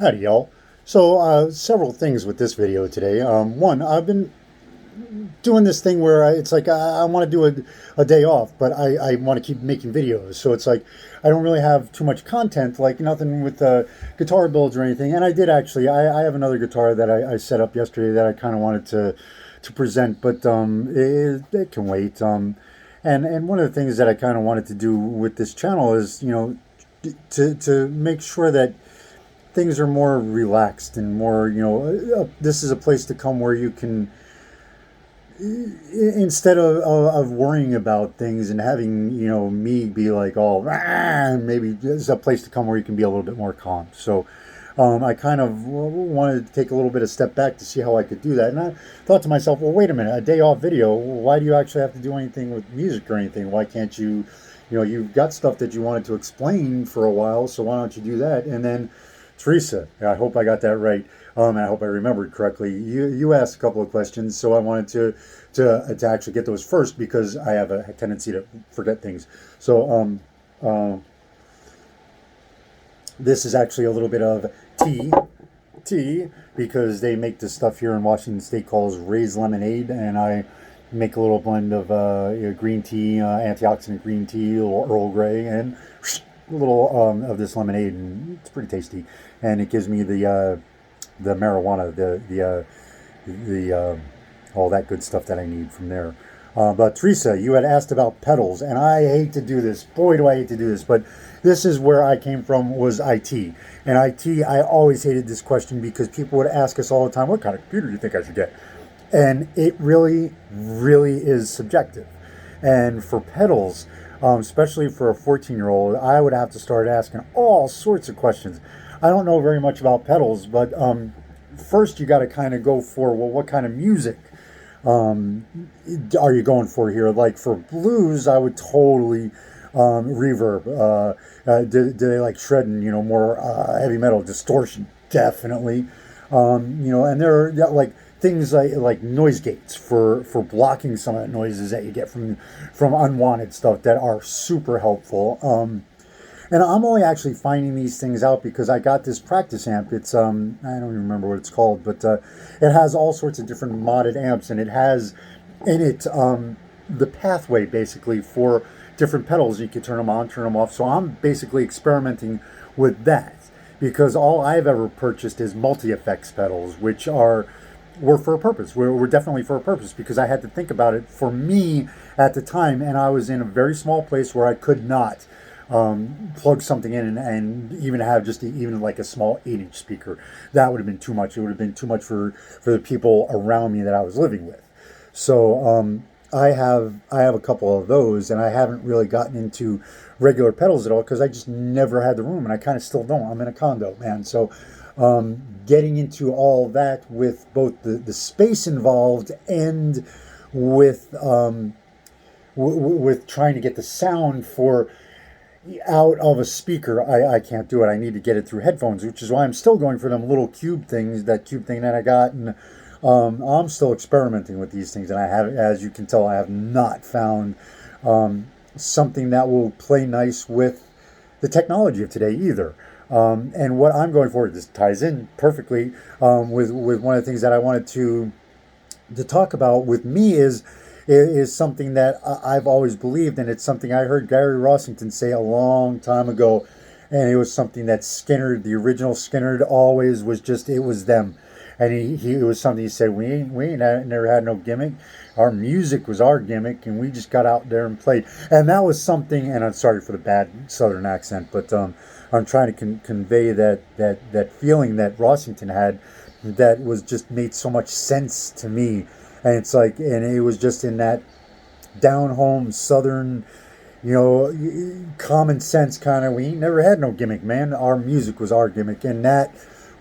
Howdy, y'all. So, several things with this video today. One, I've been doing this thing where it's like I want to do a day off, but I want to keep making videos. So it's like I don't really have too much content, like nothing with guitar builds or anything. And I did actually, I have another guitar that I set up yesterday that I kind of wanted to present, but it can wait. And one of the things that I kind of wanted to do with this channel is, to make sure that things are more relaxed and more, this is a place to come where you can, instead of worrying about things and having, me be like all, "Rah," maybe this is a place to come where you can be a little bit more calm. So I kind of wanted to take a little bit of step back to see how I could do that. And I thought to myself, well, wait a minute, a day off video, why do you actually have to do anything with music or anything? Why can't you, you've got stuff that you wanted to explain for a while, so why don't you do that? And then Teresa, I hope I got that right. And I hope I remembered correctly. You asked a couple of questions, so I wanted to actually get those first because I have a tendency to forget things. So this is actually a little bit of tea, because they make this stuff here in Washington State called raised lemonade, and I make a little blend of green tea, antioxidant green tea, a little Earl Grey, and a little of this lemonade, and it's pretty tasty. And it gives me the marijuana, the all that good stuff that I need from there. But Teresa, you had asked about pedals, and I hate to do this. Boy, do I hate to do this. But this is where I came from, was IT. And IT, I always hated this question because people would ask us all the time, what kind of computer do you think I should get? And it really, really is subjective. And for pedals, especially for a 14-year-old, I would have to start asking all sorts of questions. I don't know very much about pedals, but first you got to kind of go for, well, what kind of music are you going for here? Like for blues, I would totally reverb. Do they like shredding, more heavy metal distortion? Definitely. And there are like things like noise gates for blocking some of the noises that you get from unwanted stuff that are super helpful. And I'm only actually finding these things out because I got this practice amp. It's I don't even remember what it's called, but it has all sorts of different modded amps, and it has in it the pathway basically for different pedals. You can turn them on, turn them off. So I'm basically experimenting with that because all I've ever purchased is multi-effects pedals, which were for a purpose. We're definitely for a purpose because I had to think about it for me at the time, and I was in a very small place where I could not plug something in and even have just even like a small 8-inch speaker. That would have been too much. It would have been too much for the people around me that I was living with. So I have a couple of those, and I haven't really gotten into regular pedals at all because I just never had the room, and I kind of still don't. I'm in a condo, man. So getting into all that with both the space involved and with with trying to get the sound for out of a speaker, I can't do it. I need to get it through headphones, which is why I'm still going for them little cube things, that cube thing that I got, and I'm still experimenting with these things, and I have, as you can tell, I have not found something that will play nice with the technology of today either. And what I'm going for, this ties in perfectly with one of the things that I wanted to talk about with me is something that I've always believed, and it's something I heard Gary Rossington say a long time ago, and it was something that Skinner, the original Skinner, always was just, it was them. And it was something he said, we ain't never had no gimmick. Our music was our gimmick, and we just got out there and played. And that was something, and I'm sorry for the bad Southern accent, but I'm trying to convey that feeling that Rossington had that was just made so much sense to me. And it's like, and it was just in that down home Southern, common sense kind of, we ain't never had no gimmick, man. Our music was our gimmick. And that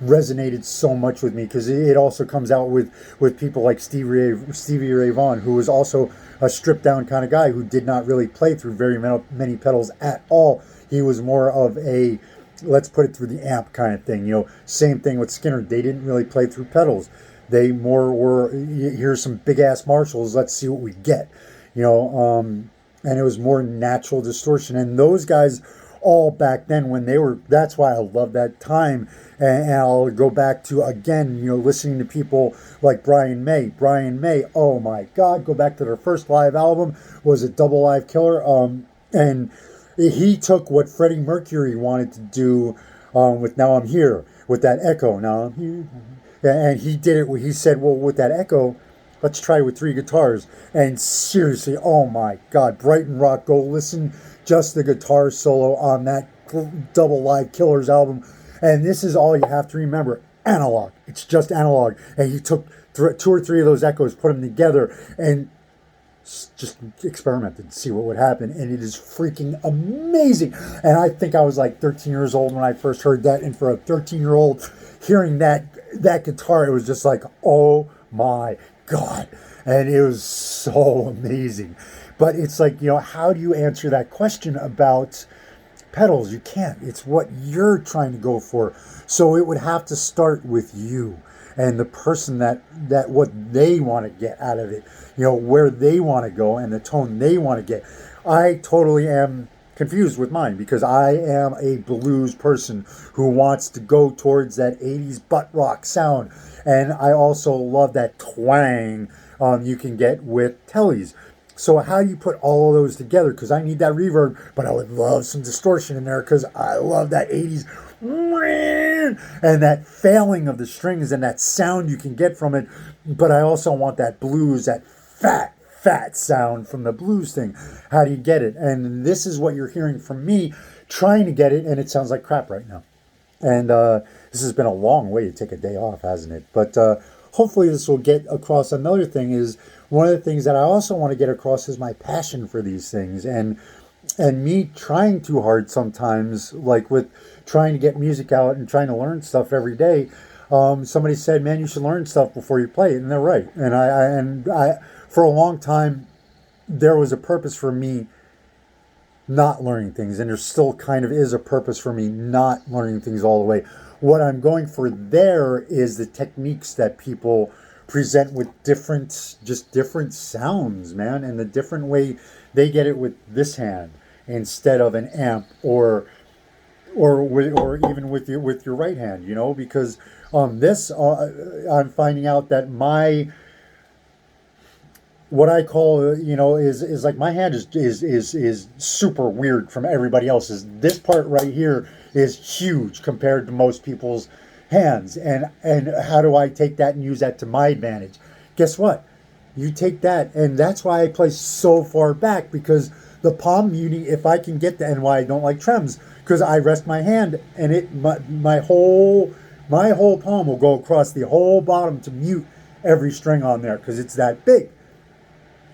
resonated so much with me because it also comes out with people like Stevie Ray Vaughan, who was also a stripped down kind of guy who did not really play through very many pedals at all. He was more of a, let's put it through the amp kind of thing. Same thing with Skinner. They didn't really play through pedals. They more were, here's some big ass Marshalls, let's see what we get. And it was more natural distortion. And those guys all back then when they were. That's why I love that time. And I'll go back to, again, listening to people like Brian May. Brian May, oh my God, go back to their first live album, was it Double Live Killer? And he took what Freddie Mercury wanted to do with Now I'm Here, with that echo, Now I'm Here. And he did it, he said, well, with that echo, let's try with 3 guitars. And seriously, oh my God, Brighton Rock, go listen just the guitar solo on that Double Live Killers album. And this is all you have to remember. Analog. It's just analog. And he took 2 or 3 of those echoes, put them together, and just experimented to see what would happen. And it is freaking amazing. And I think I was like 13 years old when I first heard that. And for a 13-year-old hearing that guitar, it was just like, oh my God. And it was so amazing. But it's like, how do you answer that question about pedals? You can't. It's what you're trying to go for. So it would have to start with you and the person that what they want to get out of it, where they want to go and the tone they want to get. I totally am confused with mine because I am a blues person who wants to go towards that 80s butt rock sound. And I also love that twang you can get with tellies. So how do you put all of those together? Because I need that reverb, but I would love some distortion in there because I love that 80s and that failing of the strings and that sound you can get from it. But I also want that blues, that fat sound from the blues thing. How do you get it? And this is what you're hearing from me trying to get it, and it sounds like crap right now. And this has been a long way to take a day off, hasn't it? But hopefully this will get across. Another thing is, one of the things that I also want to get across is my passion for these things, and me trying too hard sometimes, like with trying to get music out and trying to learn stuff every day. Somebody said, man, you should learn stuff before you play it, and they're right. And I for a long time, there was a purpose for me not learning things, and there still kind of is a purpose for me not learning things all the way. What I'm going for there is the techniques that people present with different sounds, man, and the different way they get it with this hand instead of an amp or even with your right hand, because this I'm finding out that what I call, is like my hand is super weird from everybody else's. This part right here is huge compared to most people's hands. And how do I take that and use that to my advantage? Guess what? You take that, and that's why I play so far back, because the palm muting, if I can get that, and why I don't like trems, because I rest my hand and my whole palm will go across the whole bottom to mute every string on there because it's that big.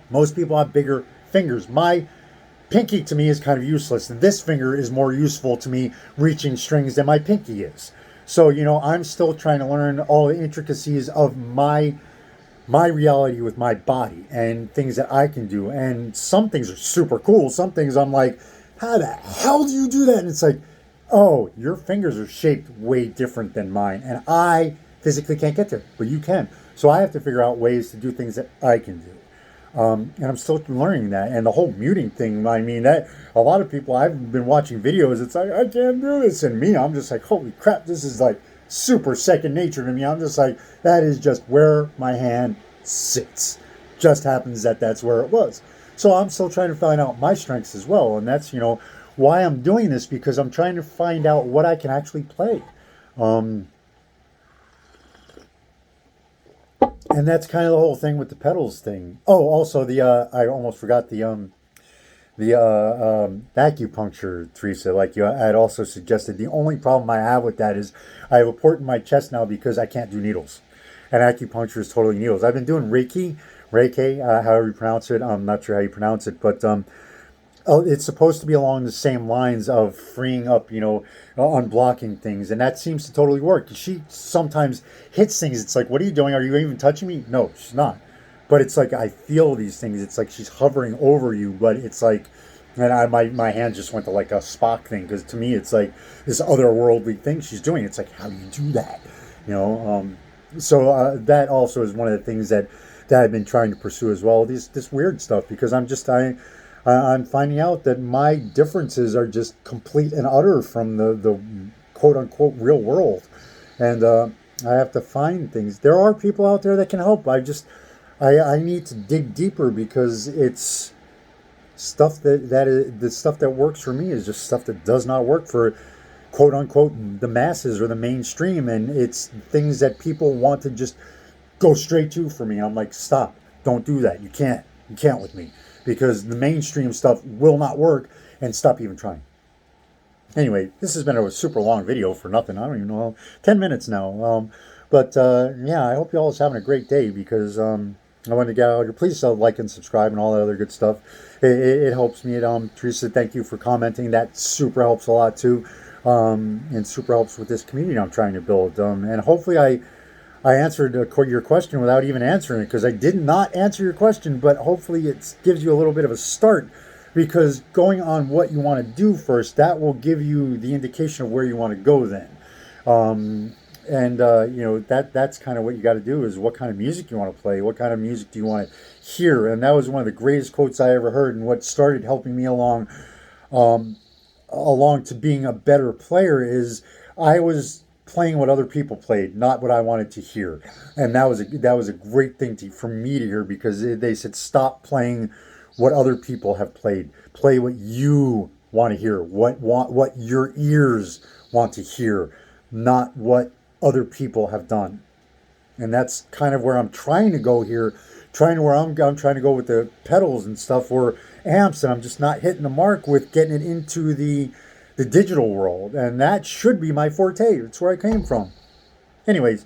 Most people have bigger fingers. My pinky to me is kind of useless. This finger is more useful to me reaching strings than my pinky is. So, I'm still trying to learn all the intricacies of my reality with my body and things that I can do. And some things are super cool. Some things I'm like, how the hell do you do that? And it's like, oh, your fingers are shaped way different than mine. And I physically can't get there, but you can. So I have to figure out ways to do things that I can do. And I'm still learning that. And the whole muting thing, I mean, that a lot of people, I've been watching videos, it's like, I can't do this. And me, I'm just like, holy crap, this is like super second nature to me. I'm just like, that is just where my hand sits. Just happens that that's where it was. So I'm still trying to find out my strengths as well. And that's, why I'm doing this, because I'm trying to find out what I can actually play. And that's kind of the whole thing with the pedals thing. Oh, also I almost forgot the acupuncture, Teresa. Like I had also suggested, the only problem I have with that is I have a port in my chest now because I can't do needles, and acupuncture is totally needles. I've been doing Reiki, however you pronounce it. I'm not sure how you pronounce it, but it's supposed to be along the same lines of freeing up, unblocking things. And that seems to totally work. She sometimes hits things. It's like, what are you doing? Are you even touching me? No, she's not. But it's like, I feel these things. It's like she's hovering over you, but it's like, and my hand just went to like a Spock thing. Because to me, it's like this otherworldly thing she's doing. It's like, how do you do that? So that also is one of the things that I've been trying to pursue as well. This weird stuff, because I'm finding out that my differences are just complete and utter from the quote unquote real world. And I have to find things. There are people out there that can help. I need to dig deeper because it's stuff the stuff that works for me is just stuff that does not work for quote unquote the masses or the mainstream, and it's things that people want to just go straight to for me. I'm like, stop, don't do that. You can't with me because the mainstream stuff will not work, and stop even trying. Anyway, this has been a super long video for nothing. I don't even know, 10 minutes now. But yeah, I hope you all is having a great day because I wanted to get out here. Please like and subscribe and all that other good stuff. It helps me. Teresa, thank you for commenting. That super helps a lot too. And super helps with this community I'm trying to build. And hopefully I answered your question without even answering it, because I did not answer your question, but hopefully it gives you a little bit of a start, because going on what you want to do first, that will give you the indication of where you want to go then. And you know, that's kind of what you got to do, is what kind of music you want to play, what kind of music do you want to hear. And that was one of the greatest quotes I ever heard, and what started helping me along to being a better player is I was playing what other people played, not what I wanted to hear. And that was a great thing for me to hear, because they said stop playing what other people have played. Play what you want to hear, what your ears want to hear, not what other people have done. And that's kind of where I'm trying to go here, I'm trying to go with the pedals and stuff, or amps, and I'm just not hitting the mark with getting it into the digital world. And that should be my forte. It's where I came from. Anyways,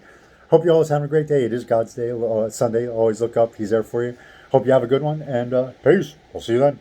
hope you all is having a great day. It is God's day, Sunday. Always look up. He's there for you. Hope you have a good one, and peace. We'll see you then.